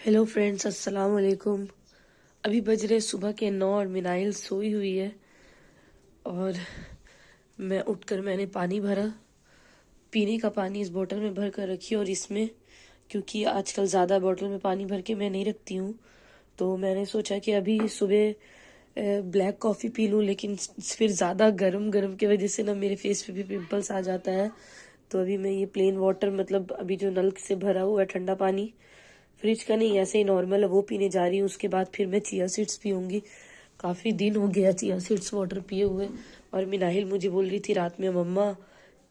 Hello friends, अस्सलाम वालेकुम। अभी बज रहे सुबह के 9 और मिनाइल सोई हुई है। और मैं उठकर मैंने पानी भरा, पीने का पानी इस बोतल में भर कर रखी। और इसमें क्योंकि आजकल ज़्यादा बोतल में पानी भर के मैं नहीं रखती हूँ, तो मैंने सोचा कि अभी सुबह ब्लैक कॉफ़ी पी लूँ। लेकिन फिर ज़्यादा गर्म गर्म की वजह से ना मेरे फेस पे भी पिंपल्स आ जाता है। तो अभी मैं ये प्लेन वाटर, मतलब अभी जो नल से भरा हुआ है ठंडा पानी, फ्रिज का नहीं, ऐसे ही नॉर्मल है, वो पीने जा रही हूँ। उसके बाद फिर मैं चिया सीड्स पीऊँगी। काफ़ी दिन हो गया चिया सीड्स वाटर पिए हुए। और मिनाहिल मुझे बोल रही थी रात में, मम्मा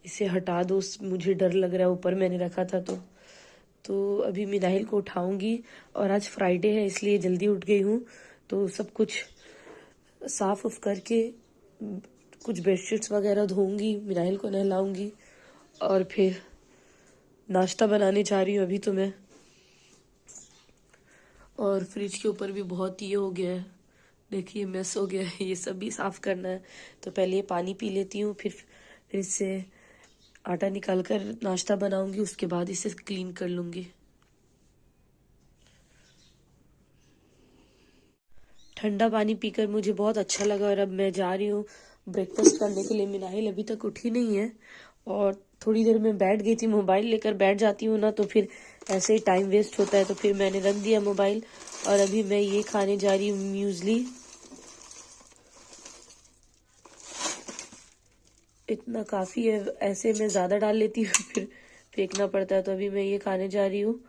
इसे हटा दो, मुझे डर लग रहा है, ऊपर मैंने रखा था। तो अभी मिनाहिल को उठाऊंगी। और आज फ्राइडे है इसलिए जल्दी उठ गई हूँ, तो सब कुछ साफ उफ करके कुछ बेडशीट्स वगैरह धोऊंगी, मिनाहिल को नहलाऊंगी और फिर नाश्ता बनाने जा रही हूँ अभी तो मैं। और फ्रिज के ऊपर भी बहुत ये हो गया है, देखिए मेस हो गया है, ये सब भी साफ करना है। तो पहले ये पानी पी लेती हूँ, फिर इससे आटा निकाल कर नाश्ता बनाऊंगी, उसके बाद इसे क्लीन कर लूंगी। ठंडा पानी पीकर मुझे बहुत अच्छा लगा और अब मैं जा रही हूँ ब्रेकफास्ट करने के लिए। मिनाहिल अभी तक उठी नहीं है और थोड़ी देर में बैठ गई थी। मोबाइल लेकर बैठ जाती हूँ ना तो फिर ऐसे ही टाइम वेस्ट होता है, तो फिर मैंने रख दिया मोबाइल। और अभी मैं ये खाने जा रही हूँ म्यूजली। इतना काफ़ी है, ऐसे मैं ज़्यादा डाल लेती हूँ फिर फेंकना पड़ता है। तो अभी मैं ये खाने जा रही हूँ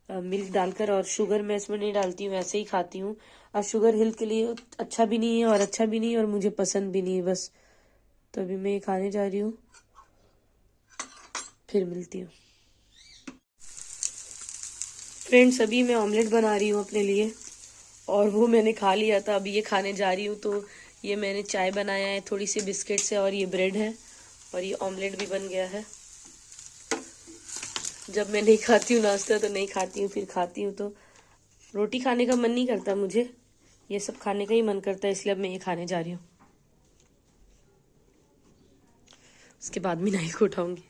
मिल्क डालकर। और शुगर मैं इसमें नहीं डालती हूँ, ऐसे ही खाती हूँ। और शुगर हेल्थ के लिए अच्छा भी नहीं है और अच्छा भी नहीं है और मुझे पसंद भी नहीं है बस। तो अभी मैं ये खाने जा रही हूँ, फिर मिलती हूँ। फ्रेंड्स, अभी मैं ऑमलेट बना रही हूँ अपने लिए और वो मैंने खा लिया था, अभी ये खाने जा रही हूँ। तो ये मैंने चाय बनाया है, थोड़ी सी बिस्किट्स है और ये ब्रेड है और ये ऑमलेट भी बन गया है। जब मैं नहीं खाती हूँ नाश्ता तो नहीं खाती हूँ, फिर खाती हूँ तो रोटी खाने का मन नहीं करता मुझे, ये सब खाने का ही मन करता है, इसलिए अब मैं ये खाने जा रही हूँ। उसके बाद मिनाहिल को उठाऊंगी।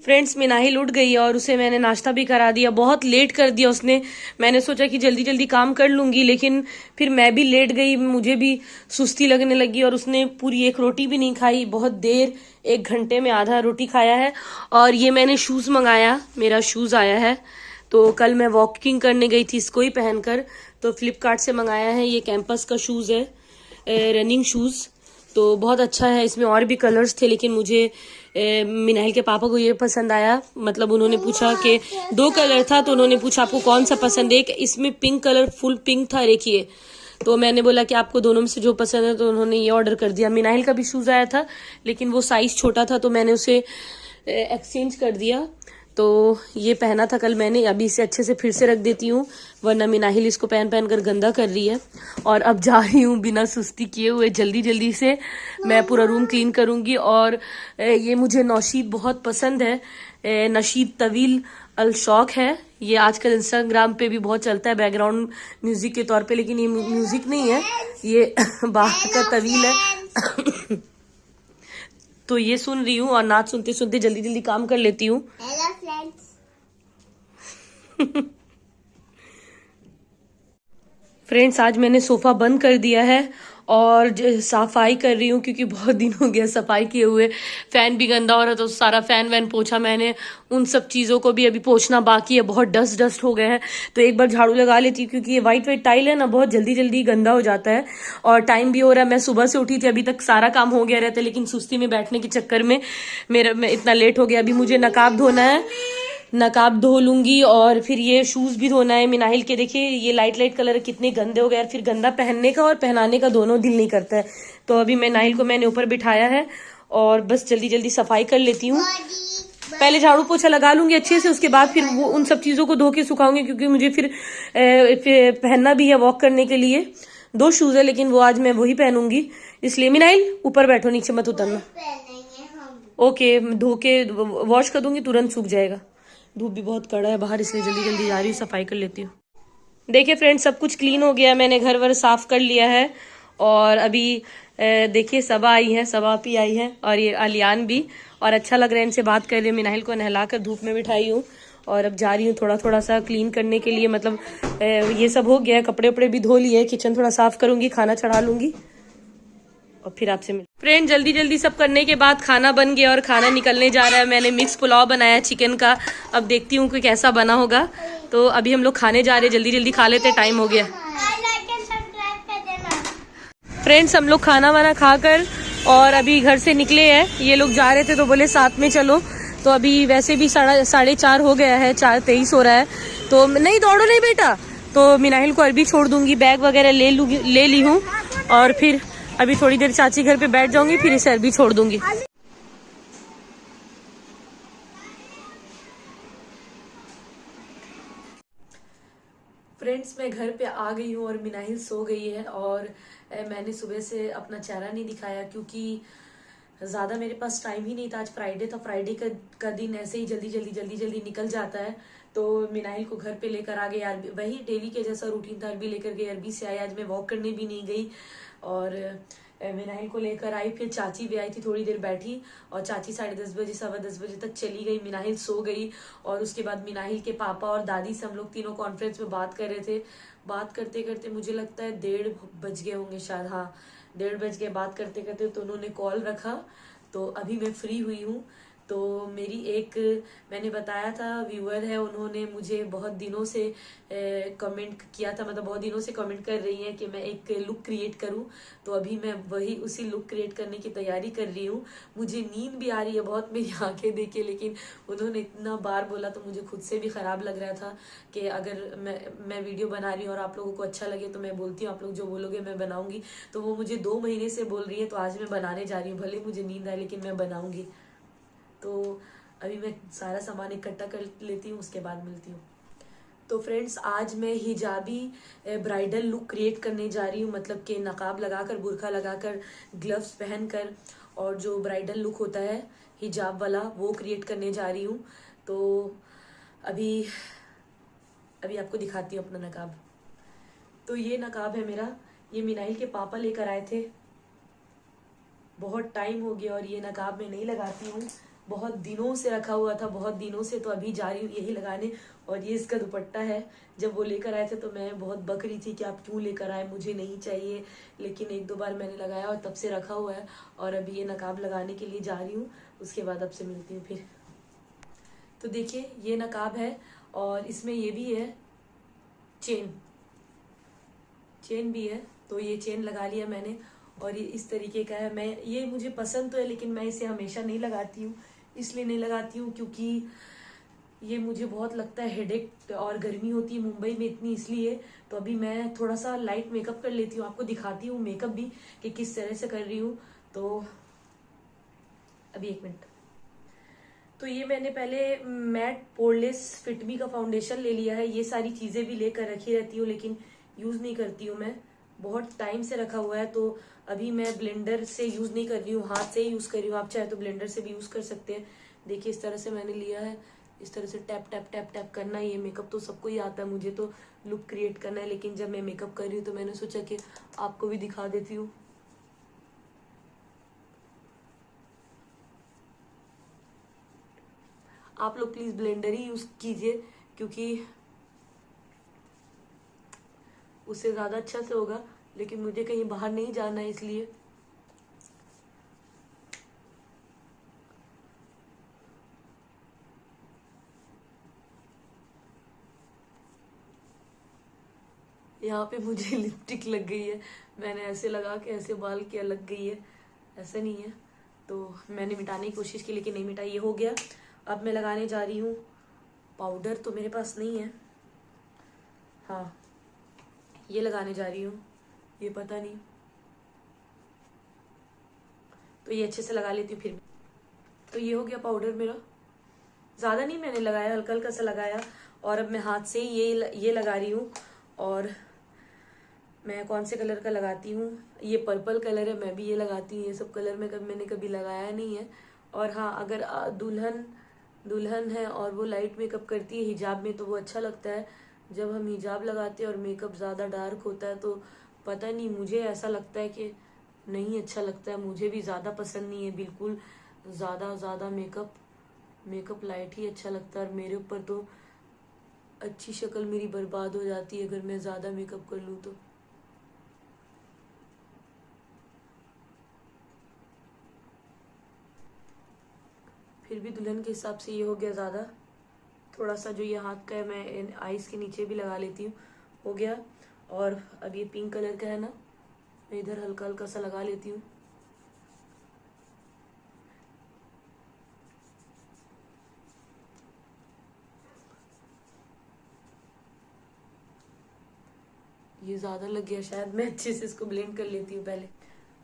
फ्रेंड्स, मिनाहिल उठ गई है और उसे मैंने नाश्ता भी करा दिया। बहुत लेट कर दिया उसने, मैंने सोचा कि जल्दी जल्दी काम कर लूंगी, लेकिन फिर मैं भी लेट गई, मुझे भी सुस्ती लगने लगी और उसने पूरी एक रोटी भी नहीं खाई। बहुत देर, 1 घंटे में आधा रोटी खाया है। और ये मैंने शूज़ मंगाया, मेरा शूज़ आया है। तो कल मैं वॉकिंग करने गई थी इसको ही पहनकर, तो फ्लिपकार्ट से मंगाया है। ये कैंपस का शूज़ है, रनिंग शूज़। तो बहुत अच्छा है, इसमें और भी कलर्स थे लेकिन मुझे मिनाहिल के पापा को ये पसंद आया। मतलब उन्होंने पूछा कि 2 कलर था, तो उन्होंने पूछा आपको कौन सा पसंद है। एक इसमें पिंक कलर, फुल पिंक था, एक ये। तो मैंने बोला कि आपको दोनों में से जो पसंद है, तो उन्होंने ये ऑर्डर कर दिया। मिनाहिल का भी शूज़ आया था लेकिन वो साइज छोटा था, तो मैंने उसे एक्सचेंज कर दिया। तो ये पहना था कल मैंने, अभी इसे अच्छे से फिर से रख देती हूँ, वरना मिनाहिल इसको पहन पहन कर गंदा कर रही है। और अब जा रही हूँ बिना सुस्ती किए हुए, जल्दी जल्दी से मैं पूरा रूम क्लीन करूँगी। और ये मुझे नौशीद बहुत पसंद है, नशीद तवील अल शौक है। ये आजकल इंस्टाग्राम पे भी बहुत चलता है बैकग्राउंड म्यूजिक के तौर पे, लेकिन ये म्यूजिक नहीं है, ये बाहर का तवील है। तो ये सुन रही हूँ और नाच सुनते सुनते जल्दी जल्दी काम कर लेती हूँ। हेलो फ्रेंड्स, आज मैंने सोफा बंद कर दिया है और सफाई कर रही हूँ क्योंकि बहुत दिन हो गया सफाई किए हुए। फैन भी गंदा हो रहा था, तो सारा फैन वैन पोछा मैंने, उन सब चीज़ों को भी अभी पोछना बाकी है, बहुत डस्ट हो गए हैं। तो एक बार झाड़ू लगा लेती हूँ क्योंकि ये वाइट टाइल है ना, बहुत जल्दी जल्दी गंदा हो जाता है। और टाइम भी हो रहा है, मैं सुबह से उठी थी, अभी तक सारा काम हो गया रहता है, लेकिन सुस्ती में बैठने के चक्कर में मैं इतना लेट हो गया। अभी मुझे नकाब धोना है, नकाब धो लूंगी और फिर ये शूज भी धोना है मिनाहिल के। देखिए ये लाइट कलर कितने गंदे हो गए यार, फिर गंदा पहनने का और पहनाने का दोनों दिल नहीं करता है। तो अभी मैं नाहिल को मैंने ऊपर बिठाया है और बस जल्दी जल्दी सफाई कर लेती हूँ। पहले झाड़ू पोछा लगा लूंगी अच्छे से, उसके बाद फिर वो उन सब चीजों को धो के सुखाऊंगी क्योंकि मुझे फिर पहनना भी है वॉक करने के लिए। 2 शूज है लेकिन वो आज मैं वही पहनूंगी, इसलिए मिनाहिल ऊपर बैठो, नीचे मत उतरना। ओके, धो के वॉश कर दूंगी, तुरंत सूख जाएगा। धूप भी बहुत कड़ा है बाहर, इसलिए जल्दी जल्दी जा रही हूँ, सफाई कर लेती हूँ। देखिए फ्रेंड्स, सब कुछ क्लीन हो गया, मैंने घर वर साफ कर लिया है। और अभी देखिए सबा आई है, सबा भी आई है और ये अलियान भी, और अच्छा लग रहा है इनसे बात कर रही हूँ। मिनाहिल को नहला कर धूप में बिठाई हूँ और अब जा रही हूँ थोड़ा थोड़ा सा क्लीन करने के लिए। मतलब ये सब हो गया है, कपड़े वपड़े भी धो लिए, किचन थोड़ा साफ करूंगी, खाना चढ़ा लूंगी और फिर आपसे मिल। फ्रेंड जल्दी जल्दी सब करने के बाद खाना बन गया और खाना निकलने जा रहा है। मैंने मिक्स पुलाव बनाया चिकन का, अब देखती हूँ कि कैसा बना होगा। तो अभी हम लोग खाने जा रहे हैं, जल्दी जल्दी खा लेते, टाइम हो गया। फ्रेंड्स हम लोग खाना वाना खाकर और अभी घर से निकले हैं। ये लोग जा रहे थे तो बोले साथ में चलो, तो अभी वैसे भी 4:30 हो गया है, 4:23 हो रहा है। तो नहीं दौड़ो नहीं बेटा, तो मिनाहिल को अरबी छोड़ दूंगी, बैग वगैरह ले ली हूँ और फिर अभी थोड़ी देर चाची घर पे बैठ जाऊंगी, फिर इसे अरबी छोड़ दूंगी। फ्रेंड्स मैं घर पे आ गई हूँ और मिनाहिल सो गई है और मैंने सुबह से अपना चेहरा नहीं दिखाया क्योंकि ज़्यादा मेरे पास टाइम ही नहीं था। आज फ्राइडे था, फ्राइडे का दिन ऐसे ही जल्दी निकल जाता है। तो मिनाहिल को घर पे लेकर आ गई, अरबी वही डेली के जैसा रूटीन था, अरबी लेकर गई, अरबी से आई। आज मैं वॉक करने भी नहीं गई और मिनाहिल को लेकर आई। फिर चाची भी आई थी, थोड़ी देर बैठी और चाची 10:30 बजे 10:15 बजे तक चली गई। मिनाहिल सो गई और उसके बाद मिनाहिल के पापा और दादी से हम लोग तीनों कॉन्फ्रेंस में बात कर रहे थे। बात करते करते मुझे लगता है 1:30 बज गए होंगे शायद, हाँ 1:30 बज गए बात करते करते। तो उन्होंने कॉल रखा, तो अभी मैं फ्री हुई हूँ। तो मेरी एक मैंने बताया था व्यूअर है, उन्होंने मुझे बहुत दिनों से कमेंट किया था, मतलब बहुत दिनों से कमेंट कर रही हैं कि मैं एक लुक क्रिएट करूं। तो अभी मैं वही उसी लुक क्रिएट करने की तैयारी कर रही हूँ। मुझे नींद भी आ रही है बहुत मेरी आंखें देख के, लेकिन उन्होंने इतना बार बोला तो मुझे खुद से भी खराब लग रहा था कि अगर मैं वीडियो बना रही हूँ और आप लोगों को अच्छा लगे तो मैं बोलती हूँ, आप लोग जो बोलोगे मैं बनाऊंगी। तो वो मुझे 2 महीने से बोल रही है, तो आज मैं बनाने जा रही हूँ। भले मुझे नींद आए लेकिन मैं बनाऊंगी। तो अभी मैं सारा सामान इकट्ठा कर लेती हूँ, उसके बाद मिलती हूँ। तो फ्रेंड्स आज मैं हिजाबी ब्राइडल लुक क्रिएट करने जा रही हूँ, मतलब कि नकाब लगाकर, बुर्का लगाकर, ग्लव्स पहनकर, और जो ब्राइडल लुक होता है हिजाब वाला वो क्रिएट करने जा रही हूँ। तो अभी अभी आपको दिखाती हूँ अपना नकाब। तो ये नकाब है मेरा, ये मिनाइल के पापा लेकर आए थे, बहुत टाइम हो गया और ये नकाब मैं नहीं लगाती हूँ, बहुत दिनों से रखा हुआ था, बहुत दिनों से। तो अभी जा रही हूँ यही लगाने। और ये इसका दुपट्टा है, जब वो लेकर आए थे तो मैं बहुत बक रही थी कि आप क्यों लेकर आए, मुझे नहीं चाहिए, लेकिन 1-2 बार मैंने लगाया और तब से रखा हुआ है। और अभी ये नकाब लगाने के लिए जा रही हूँ, उसके बाद आपसे मिलती हूँ फिर। तो देखिए ये नकाब है और इसमें ये भी है चेन भी है। तो ये चेन लगा लिया मैंने और ये इस तरीके का है। मैं ये मुझे पसंद तो है लेकिन मैं इसे हमेशा नहीं लगाती हूँ। इसलिए नहीं लगाती हूँ क्योंकि ये मुझे बहुत लगता है हेडेक, और गर्मी होती है मुंबई में इतनी, इसलिए। तो अभी मैं थोड़ा सा लाइट मेकअप कर लेती हूँ, आपको दिखाती हूँ मेकअप भी कि किस तरह से कर रही हूँ। तो अभी 1 मिनट। तो ये मैंने पहले मैट पोरलेस फिटमी का फाउंडेशन ले लिया है। ये सारी चीजें भी लेकर रखी रहती हूँ लेकिन यूज नहीं करती हूँ, मैं बहुत टाइम से रखा हुआ है। तो अभी मैं ब्लेंडर से यूज नहीं कर रही हूँ, हाथ से ही यूज कर रही हूँ। आप चाहे तो ब्लेंडर से भी यूज कर सकते हैं। देखिए इस तरह से मैंने लिया है, इस तरह से टैप टैप टैप टैप करना। ये मेकअप तो सबको ही आता है, मुझे तो लुक क्रिएट करना है, लेकिन जब मैं मेकअप कर रही हूँ तो मैंने सोचा कि आपको भी दिखा देती हूँ। आप लोग प्लीज ब्लेंडर ही यूज कीजिए क्योंकि उससे ज्यादा अच्छा से होगा, लेकिन मुझे कहीं बाहर नहीं जाना है इसलिए। यहाँ पे मुझे लिपस्टिक लग गई है, मैंने ऐसे लगा के ऐसे बाल किया, लग गई है, ऐसा नहीं है। तो मैंने मिटाने की कोशिश की लेकिन नहीं मिटा, ये हो गया। अब मैं लगाने जा रही हूँ पाउडर, तो मेरे पास नहीं है, हाँ ये लगाने जा रही हूँ, ये पता नहीं, तो ये अच्छे से लगा लेती हूँ फिर। तो ये हो गया पाउडर मेरा, ज्यादा नहीं मैंने लगाया, हल्का हल्का सा लगाया। और अब मैं हाथ से ही ये लगा रही हूँ। और मैं कौन से कलर का लगाती हूँ, ये पर्पल कलर है, मैं भी ये लगाती हूँ। ये सब कलर में मैंने कभी लगाया नहीं है। और हाँ अगर दुल्हन है और वो लाइट मेकअप करती है हिजाब में तो वो अच्छा लगता है। जब हम हिजाब लगाते हैं और मेकअप ज़्यादा डार्क होता है तो पता नहीं, मुझे ऐसा लगता है कि नहीं अच्छा लगता है, मुझे भी ज़्यादा पसंद नहीं है बिल्कुल ज़्यादा मेकअप। मेकअप लाइट ही अच्छा लगता है, और मेरे ऊपर तो अच्छी शक्ल मेरी बर्बाद हो जाती है अगर मैं ज़्यादा मेकअप कर लूँ तो। फिर भी दुल्हन के हिसाब से ये हो गया ज़्यादा। थोड़ा सा जो ये हाथ का है मैं आईज के नीचे भी लगा लेती हूँ, हो गया। और अब ये पिंक कलर का है ना, मैं इधर हल्का हल्का सा लगा लेती हूँ। ये ज़्यादा लग गया शायद, मैं अच्छे से इसको ब्लेंड कर लेती हूँ पहले।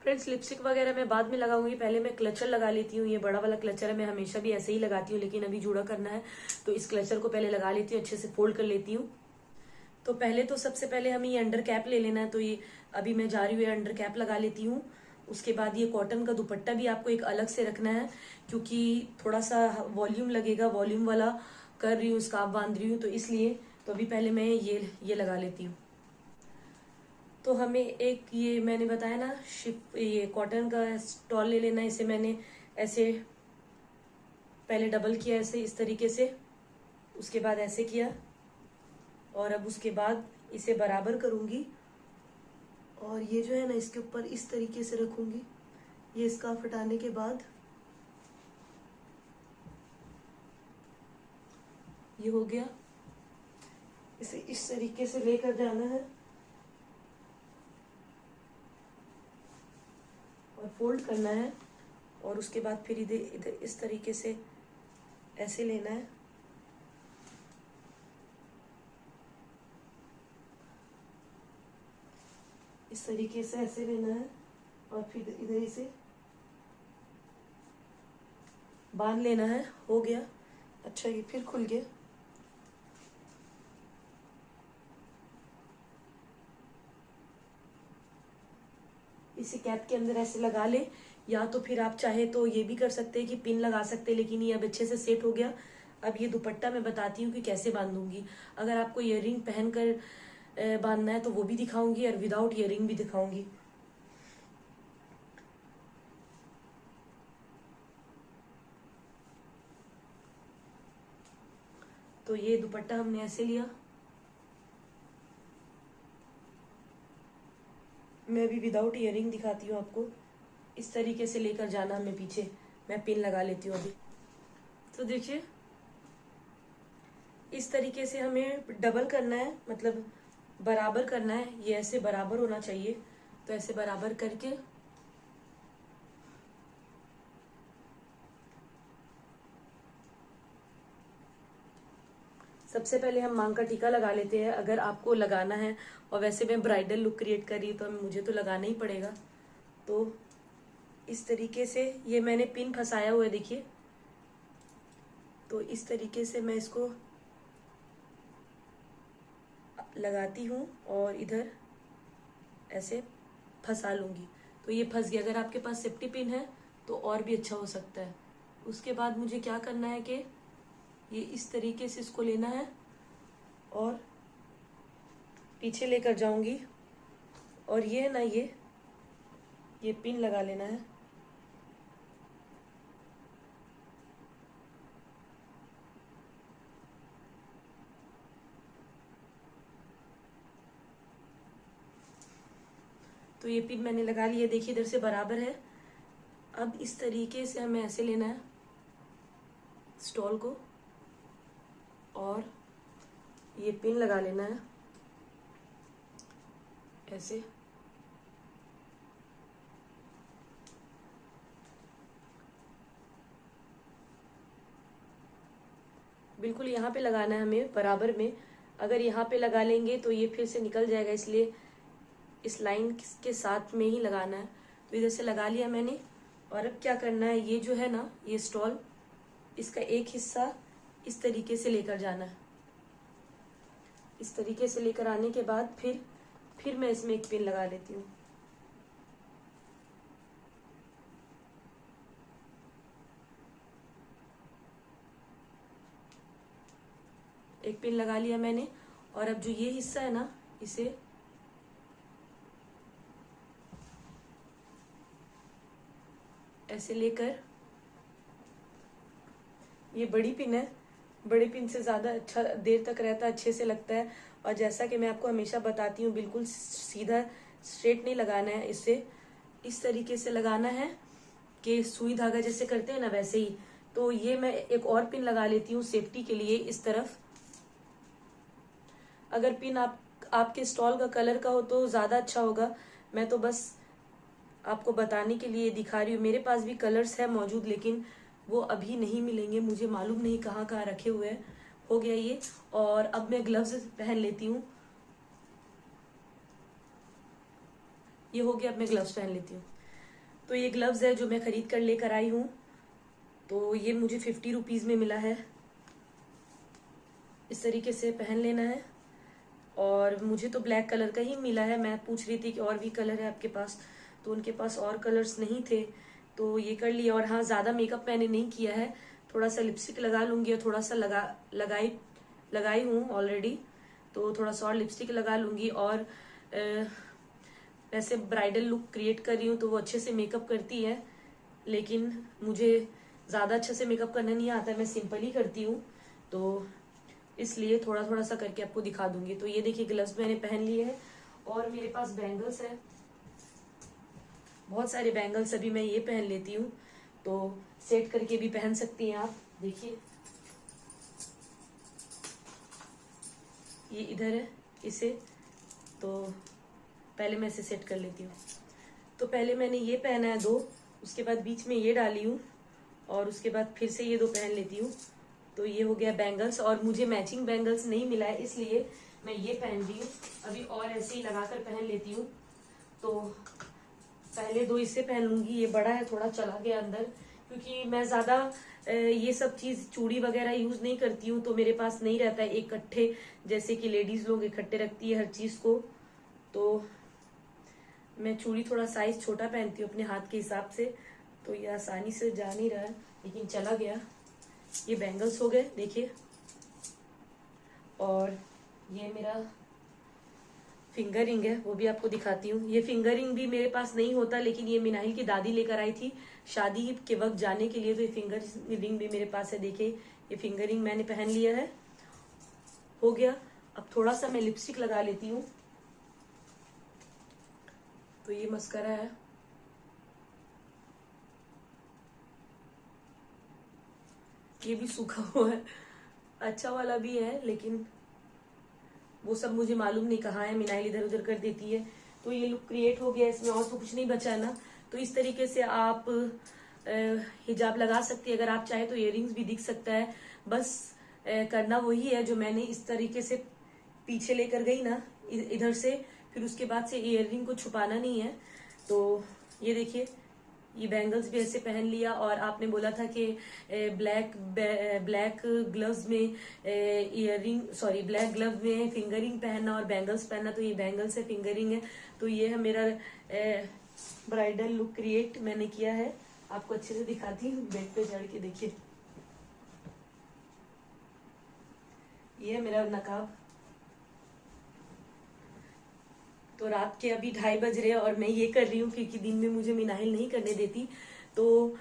फ्रेंड्स, लिपस्टिक वगैरह मैं बाद में लगाऊंगी, पहले मैं क्लचर लगा लेती हूँ। ये बड़ा वाला क्लचर है, मैं हमेशा भी ऐसे ही लगाती हूँ, लेकिन अभी जूड़ा करना है तो इस क्लचर को पहले लगा लेती हूँ, अच्छे से फोल्ड कर लेती हूँ। तो पहले तो सबसे पहले हमें ये अंडर कैप ले लेना है, तो ये अभी मैं जा रही हूँ, ये अंडर कैप लगा लेती हूँ। उसके बाद ये कॉटन का दुपट्टा भी आपको एक अलग से रखना है, क्योंकि थोड़ा सा वॉल्यूम लगेगा, वॉल्यूम वाला कर रही हूँ, स्कार्फ बांध रही हूँ, तो इसलिए तो अभी पहले मैं ये लगा लेती हूँ। तो हमें एक ये मैंने बताया ना शिप, ये कॉटन का स्टॉल ले लेना है। इसे मैंने ऐसे पहले डबल किया ऐसे इस तरीके से, उसके बाद ऐसे किया, और अब उसके बाद इसे बराबर करूंगी, और ये जो है ना इसके ऊपर इस तरीके से रखूंगी। ये इसका हटाने के बाद ये हो गया। इसे इस तरीके से लेकर जाना है और फोल्ड करना है, और उसके बाद फिर इधर इधर इस तरीके से ऐसे लेना है। इस तरीके से ऐसे लेना है, और फिर इधर इसे बांध लेना है, हो गया। अच्छा, ये फिर खुल गया। इसे कैप के अंदर ऐसे लगा ले, या तो फिर आप चाहे तो ये भी कर सकते हैं कि पिन लगा सकते हैं, लेकिन ये अब अच्छे से सेट हो गया। अब ये दुपट्टा मैं बताती हूँ कि कैसे बांधूंगी। अगर आपको इयररिंग पहनकर बांधना है तो वो भी दिखाऊंगी, और विदाउट इयररिंग भी दिखाऊंगी। तो ये दुपट्टा हमने ऐसे लिया, मैं भी विदाउट इयररिंग दिखाती हूँ आपको। इस तरीके से लेकर जाना हमें पीछे, मैं पिन लगा लेती हूँ अभी। तो देखिए, इस तरीके से हमें डबल करना है, मतलब बराबर करना है, ये ऐसे बराबर होना चाहिए। तो ऐसे बराबर करके सबसे पहले हम मांग का टीका लगा लेते हैं, अगर आपको लगाना है। और वैसे मैं ब्राइडल लुक क्रिएट कर रही हूँ तो मुझे तो लगाना ही पड़ेगा। तो इस तरीके से ये मैंने पिन फंसाया हुआ है, देखिए। तो इस तरीके से मैं इसको लगाती हूँ और इधर ऐसे फंसा लूंगी। तो ये फंस गया। अगर आपके पास सेफ्टी पिन है तो और भी अच्छा हो सकता है। उसके बाद मुझे क्या करना है कि ये इस तरीके से इसको लेना है और पीछे लेकर जाऊंगी, और ये है ना ये पिन लगा लेना है। तो ये पिन मैंने लगा लिया, देखिए इधर से बराबर है। अब इस तरीके से हमें ऐसे लेना है स्टॉल को, और ये पिन लगा लेना है ऐसे। बिल्कुल यहाँ पे लगाना है हमें बराबर में। अगर यहाँ पे लगा लेंगे तो ये फिर से निकल जाएगा, इसलिए इस लाइन के साथ में ही लगाना है। तो इधर से लगा लिया मैंने। और अब क्या करना है, ये जो है ना ये स्टॉल, इसका एक हिस्सा इस तरीके से लेकर जाना है। इस तरीके से लेकर आने के बाद फिर मैं इसमें एक पिन लगा लेती हूँ। एक पिन लगा लिया मैंने, और अब जो ये हिस्सा है ना इसे ऐसे लेकर ये बड़ी पिन है, बड़े पिन से ज़्यादा अच्छा देर तक रहता है, अच्छे से लगता है। और जैसा कि मैं आपको हमेशा बताती हूँ, बिल्कुल सीधा स्ट्रेट नहीं लगाना है, इससे इस तरीके से लगाना है कि सुई धागा जैसे करते हैं ना वैसे ही। तो ये मैं एक और पिन लगा लेती हूँ सेफ्टी के लिए इस तरफ। अगर पिन आपके स्टॉल का कलर का हो तो ज़्यादा अच्छा होगा। मैं तो बस आपको बताने के लिए दिखा रही हूँ। मेरे पास भी कलर्स है मौजूद, लेकिन वो अभी नहीं मिलेंगे, मुझे मालूम नहीं कहाँ कहाँ रखे हुए हैं। हो गया ये। और अब मैं ग्लव्स पहन लेती हूँ। ये हो गया, अब मैं ग्लव्स पहन लेती हूँ। तो ये ग्लव्स है जो मैं खरीद कर लेकर आई हूँ। तो ये मुझे 50 रुपीज़ में मिला है। इस तरीके से पहन लेना है। और मुझे तो ब्लैक कलर का ही मिला है। मैं पूछ रही थी कि और भी कलर है आपके पास, तो उनके पास और कलर्स नहीं थे, तो ये कर लिया। और हाँ, ज़्यादा मेकअप मैंने नहीं किया है, थोड़ा सा लिपस्टिक लगा लूंगी और थोड़ा सा लगाई हूँ ऑलरेडी, तो थोड़ा सा और लिपस्टिक लगा लूंगी। और वैसे ब्राइडल लुक क्रिएट कर रही हूँ तो वो अच्छे से मेकअप करती है, लेकिन मुझे ज़्यादा अच्छे से मेकअप करना नहीं आता है, मैं सिंपल ही करती हूँ, तो इसलिए थोड़ा थोड़ा सा करके आपको दिखा दूंगी। तो ये देखिए, ग्लव्स मैंने पहन लिए हैं। और मेरे पास बैंगल्स है, बहुत सारे बैंगल्स, अभी मैं ये पहन लेती हूँ, तो सेट करके भी पहन सकती हैं आप। देखिए, ये इधर है इसे, तो पहले मैं इसे सेट कर लेती हूँ। तो पहले मैंने ये पहना है 2, उसके बाद बीच में ये डाली हूँ, और उसके बाद फिर से ये 2 पहन लेती हूँ। तो ये हो गया बैंगल्स। और मुझे मैचिंग बैंगल्स नहीं मिला है, इसलिए मैं ये पहन रही हूँ। अभी और ऐसे ही लगाकर पहन लेती हूँ। तो पहले 2 इससे पहन लूंगी, ये बड़ा है थोड़ा, चला गया अंदर, क्योंकि मैं ज्यादा ये सब चीज चूड़ी वगैरह यूज नहीं करती हूँ, तो मेरे पास नहीं रहता है इकट्ठे, जैसे कि लेडीज लोग इकट्ठे रखती है हर चीज को। तो मैं चूड़ी थोड़ा साइज छोटा पहनती हूँ अपने हाथ के हिसाब से, तो ये आसानी से जा नहीं रहा है, लेकिन चला गया। ये बैंगल्स हो गए, देखिए। और ये मेरा फिंगर रिंग है, वो भी आपको दिखाती हूँ। ये फिंगर रिंग भी मेरे पास नहीं होता, लेकिन ये मिनाहिल की दादी लेकर आई थी शादी के वक्त जाने के लिए, तो ये फिंगर रिंग भी मेरे पास है। देखिए, ये फिंगर रिंग मैंने पहन लिया है। हो गया। अब थोड़ा सा मैं लिपस्टिक लगा लेती हूँ। तो ये मस्करा है, ये भी सूखा हुआ है, अच्छा वाला भी है, लेकिन वो सब मुझे मालूम नहीं कहाँ है, मिनाइल इधर उधर कर देती है। तो ये लुक क्रिएट हो गया, इसमें और तो कुछ नहीं बचा ना। तो इस तरीके से आप हिजाब लगा सकती है। अगर आप चाहे तो इयररिंग्स भी दिख सकता है, बस करना वही है जो मैंने इस तरीके से पीछे लेकर गई ना इधर से, फिर उसके बाद से इयररिंग को छुपाना नहीं है। तो ये देखिए, ये बैंगल्स भी ऐसे पहन लिया। और आपने बोला था कि ब्लैक ग्लव्स में इयररिंग, सॉरी, ब्लैक ग्लव में फिंगरिंग पहनना और बैंगल्स पहनना, तो ये बैंगल्स है, फिंगरिंग है। तो ये है मेरा ब्राइडल लुक क्रिएट मैंने किया है। आपको अच्छे से दिखाती हूँ, बेड पे चढ़ के देखिए। ये है मेरा नकाब। तो रात के अभी 2:30 बज रहे हैं और मैं ये कर रही हूँ क्योंकि दिन में मुझे मिनाहिल नहीं करने देती। तो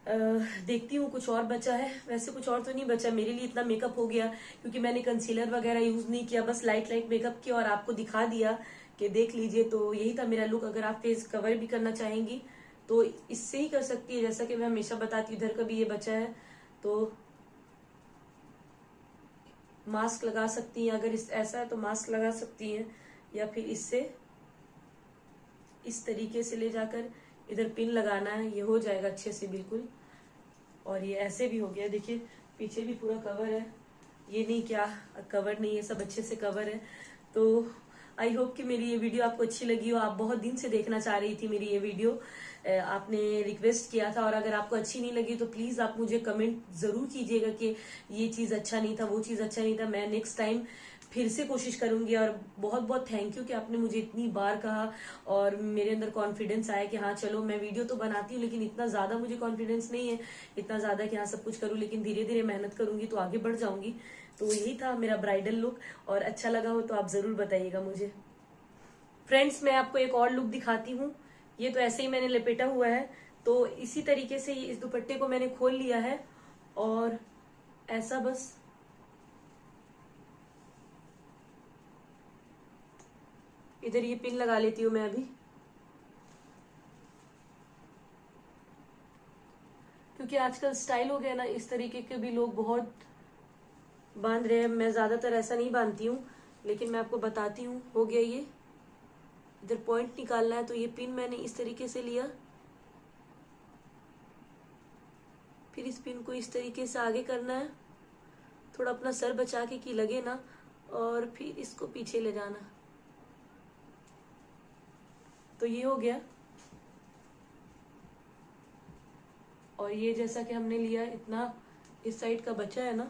देखती हूँ कुछ और बचा है। वैसे कुछ और तो नहीं बचा, मेरे लिए इतना मेकअप हो गया क्योंकि मैंने कंसीलर वगैरह यूज नहीं किया, बस लाइट लाइट मेकअप किया और आपको दिखा दिया कि देख लीजिए। तो यही था मेरा लुक। अगर आप फेस कवर भी करना चाहेंगी तो इससे ही कर सकती है, जैसा कि मैं हमेशा बताती हूँ। इधर का भी ये बचा है, तो मास्क लगा सकती हैं। अगर ऐसा है तो मास्क लगा सकती हैं, या फिर इससे इस तरीके से ले जाकर इधर पिन लगाना है, ये हो जाएगा अच्छे से बिल्कुल। और ये ऐसे भी हो गया, देखिए पीछे भी पूरा कवर है, ये नहीं क्या कवर नहीं है, सब अच्छे से कवर है। तो आई होप कि मेरी ये वीडियो आपको अच्छी लगी हो। आप बहुत दिन से देखना चाह रही थी मेरी ये वीडियो, आपने रिक्वेस्ट किया था। और अगर आपको अच्छी नहीं लगी तो प्लीज आप मुझे कमेंट जरूर कीजिएगा कि ये चीज अच्छा नहीं था, वो चीज अच्छा नहीं था। मैं नेक्स्ट टाइम फिर से कोशिश करूंगी। और बहुत बहुत थैंक यू कि आपने मुझे इतनी बार कहा और मेरे अंदर कॉन्फिडेंस आया कि हाँ चलो, मैं वीडियो तो बनाती हूँ लेकिन इतना ज्यादा मुझे कॉन्फिडेंस नहीं है, इतना ज्यादा कि हाँ सब कुछ करूँ, लेकिन धीरे धीरे मेहनत करूंगी तो आगे बढ़ जाऊंगी। तो यही था मेरा ब्राइडल लुक, और अच्छा लगा हो तो आप जरूर बताइएगा मुझे। फ्रेंड्स, मैं आपको एक और लुक दिखाती हूँ। ये तो ऐसे ही मैंने लपेटा हुआ है, तो इसी तरीके से इस दुपट्टे को मैंने खोल लिया है और ऐसा बस इधर ये पिन लगा लेती हूँ मैं अभी, क्योंकि आजकल स्टाइल हो गया ना, इस तरीके के भी लोग बहुत बांध रहे हैं। मैं ज्यादातर ऐसा नहीं बांधती हूँ, लेकिन मैं आपको बताती हूँ। हो गया ये, इधर पॉइंट निकालना है, तो ये पिन मैंने इस तरीके से लिया, फिर इस पिन को इस तरीके से आगे करना है, थोड़ा अपना सर बचा के कि लगे ना, और फिर इसको पीछे ले जाना। तो ये हो गया। और ये जैसा कि हमने लिया, इतना इस साइड का बचा है ना,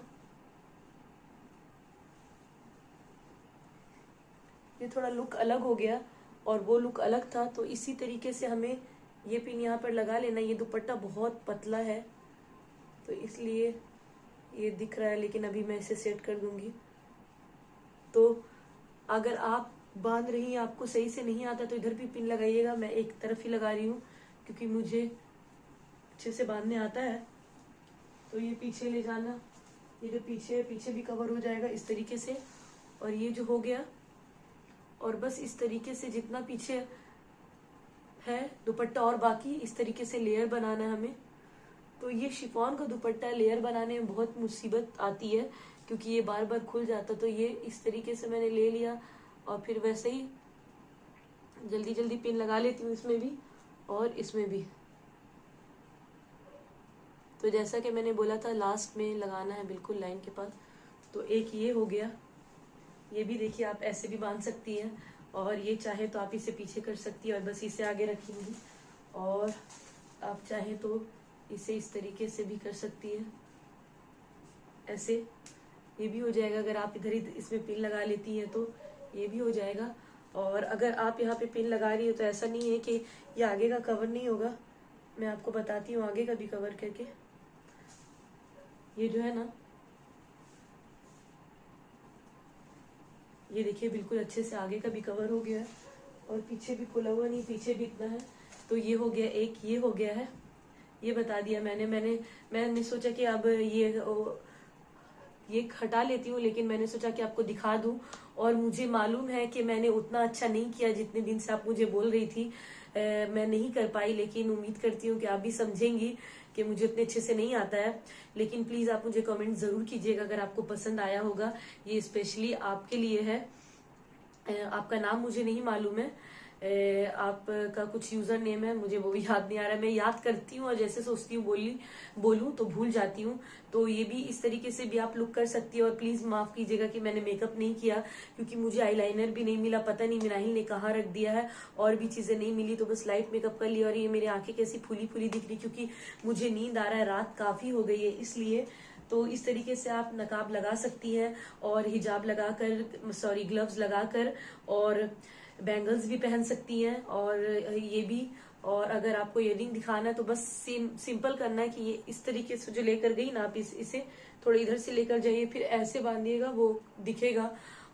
ये थोड़ा लुक अलग हो गया और वो लुक अलग था, तो इसी तरीके से हमें ये पिन यहाँ पर लगा लेना। ये दुपट्टा बहुत पतला है तो इसलिए ये दिख रहा है, लेकिन अभी मैं इसे सेट कर दूंगी। तो अगर आप बांध रही हैं, आपको सही से नहीं आता, तो इधर भी पिन लगाइएगा। मैं एक तरफ ही लगा रही हूँ क्योंकि मुझे अच्छे से बांधने आता है। तो ये पीछे ले जाना, ये जो पीछे भी कवर हो जाएगा इस तरीके से। और ये जो हो गया, और बस इस तरीके से जितना पीछे है दुपट्टा और बाकी इस तरीके से लेयर बनाना है हमें। तो ये शिफॉन का दुपट्टा लेयर बनाने में बहुत मुसीबत आती है क्योंकि ये बार बार खुल जाता। तो ये इस तरीके से मैंने ले लिया और फिर वैसे ही जल्दी जल्दी पिन लगा लेती हूँ इसमें भी और इसमें भी। तो जैसा कि मैंने बोला था लास्ट में लगाना है बिल्कुल लाइन के पास। तो एक ये हो गया, ये भी देखिए आप ऐसे भी बांध सकती हैं और ये चाहे तो आप इसे पीछे कर सकती है और बस इसे आगे रखेंगी, और आप चाहे तो इसे इस तरीके से भी कर सकती है, ऐसे ये भी हो जाएगा। अगर आप इधर ही इसमें पिन लगा लेती हैं तो ये भी हो जाएगा। और अगर आप यहाँ पे पिन लगा रही हो तो ऐसा नहीं है कि ये आगे का कवर नहीं होगा, मैं आपको बताती हूँ आगे का भी कवर करके। ये जो है ना, ये देखिए बिल्कुल अच्छे से आगे का भी कवर हो गया है और पीछे भी खुला हुआ नहीं, पीछे भी इतना है। तो ये हो गया, एक ये हो गया है, ये बता दिया मैंने सोचा कि अब ये हटा लेती हूँ, लेकिन मैंने सोचा कि आपको दिखा दूं। और मुझे मालूम है कि मैंने उतना अच्छा नहीं किया जितने दिन से आप मुझे बोल रही थी। मैं नहीं कर पाई, लेकिन उम्मीद करती हूँ कि आप भी समझेंगी कि मुझे उतने अच्छे से नहीं आता है। लेकिन प्लीज आप मुझे कमेंट जरूर कीजिएगा अगर आपको पसंद आया होगा। ये स्पेशली आपके लिए है। आपका नाम मुझे नहीं मालूम है, आपका कुछ यूजर नेम है, मुझे वो भी याद नहीं आ रहा है। मैं याद करती हूँ और जैसे सोचती हूँ बोलूं तो भूल जाती हूँ। तो ये भी इस तरीके से भी आप लुक कर सकती है। और प्लीज माफ कीजिएगा कि मैंने मेकअप नहीं किया क्योंकि मुझे आईलाइनर भी नहीं मिला, पता नहीं मिनाहिल ने कहाँ रख दिया है, और भी चीजें नहीं मिली, तो बस लाइट मेकअप कर लिया। और ये मेरी आंखें कैसी फूली फूली दिख रही क्योंकि मुझे नींद आ रहा है, रात काफी हो गई है इसलिए। तो इस तरीके से आप नकाब लगा सकती हैं और हिजाब लगाकर, सॉरी ग्लव्स लगाकर, और बैंगल्स भी पहन सकती हैं और ये भी। और अगर आपको इयररिंग दिखाना है तो बस सिंपल करना है कि ये इस तरीके से जो लेकर गई ना आप, इसे थोड़ा इधर से लेकर जाइए, फिर ऐसे बांधिएगा, वो दिखेगा।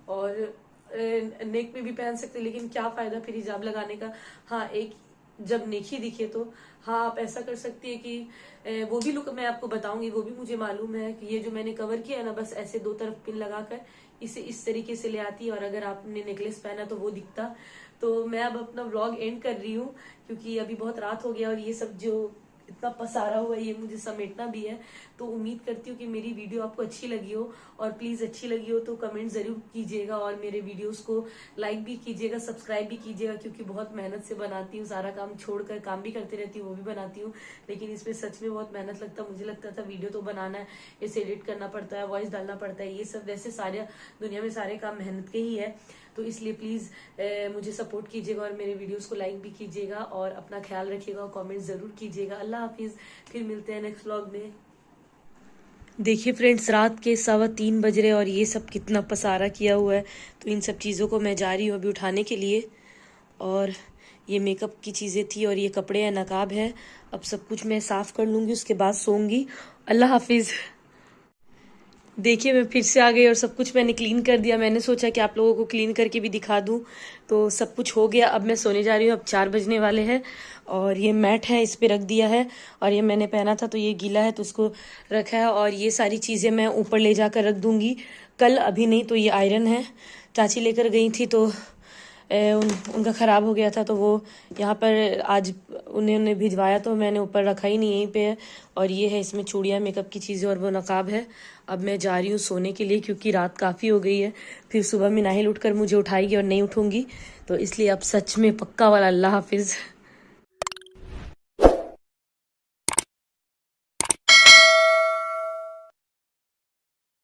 और नेक में भी पहन सकते, लेकिन क्या फायदा फिर हिजाब लगाने का। हाँ, एक जब नेकी दिखे तो हाँ आप ऐसा कर सकती है कि वो भी लुक मैं आपको बताऊंगी, वो भी मुझे मालूम है कि ये जो मैंने कवर किया है ना, बस ऐसे दो तरफ पिन लगाकर इसे इस तरीके से ले आती है, और अगर आपने नेकलेस पहना तो वो दिखता। तो मैं अब अपना व्लॉग एंड कर रही हूँ क्योंकि अभी बहुत रात हो गया और ये सब जो इतना पसारा हुआ है ये मुझे समेटना भी है। तो उम्मीद करती हूँ कि मेरी वीडियो आपको अच्छी लगी हो, और प्लीज अच्छी लगी हो तो कमेंट जरूर कीजिएगा और मेरे वीडियोस को लाइक भी कीजिएगा, सब्सक्राइब भी कीजिएगा, क्योंकि बहुत मेहनत से बनाती हूँ, सारा काम छोड़कर काम भी करती रहती हूँ, वो भी बनाती हूँ, लेकिन इसमें सच में बहुत मेहनत लगता है। मुझे लगता था वीडियो तो बनाना है, इसे एडिट करना पड़ता है, वॉइस डालना पड़ता है, ये सब वैसे सारे दुनिया में सारे काम मेहनत के ही है। तो इसलिए प्लीज मुझे सपोर्ट कीजिएगा और मेरे वीडियोस को लाइक भी कीजिएगा और अपना ख्याल रखिएगा और कमेंट जरूर कीजिएगा। अल्लाह हाफिज, फिर मिलते हैं नेक्स्ट व्लॉग में। देखिए फ्रेंड्स, रात के 3:15 बज रहे और ये सब कितना पसारा किया हुआ है, तो इन सब चीज़ों को मैं जा रही हूँ अभी उठाने के लिए। और ये मेकअप की चीज़ें थी और ये कपड़े हैं, नकाब है, अब सब कुछ मैं साफ कर लूँगी, उसके बाद सोऊंगी। अल्लाह हाफिज। देखिए मैं फिर से आ गई और सब कुछ मैंने क्लीन कर दिया। मैंने सोचा कि आप लोगों को क्लीन करके भी दिखा दूं, तो सब कुछ हो गया। अब मैं सोने जा रही हूँ, अब 4 बजने वाले हैं। और ये मैट है, इस पे रख दिया है, और ये मैंने पहना था तो ये गीला है तो उसको रखा है। और ये सारी चीज़ें मैं ऊपर ले जाकर रख दूंगी कल, अभी नहीं। तो ये आयरन है, चाची लेकर गई थी तो उनका ख़राब हो गया था, तो वो यहाँ पर आज उन्होंने भिजवाया तो मैंने ऊपर रखा ही नहीं, यहीं पे है। और ये है, इसमें चूड़ियाँ, मेकअप की चीज़ें और वो नकाब है। अब मैं जा रही हूँ सोने के लिए क्योंकि रात काफ़ी हो गई है। फिर सुबह में नाहिल उठकर मुझे उठाएगी और नहीं उठूँगी, तो इसलिए अब सच में पक्का वाला अल्लाह हाफिज़।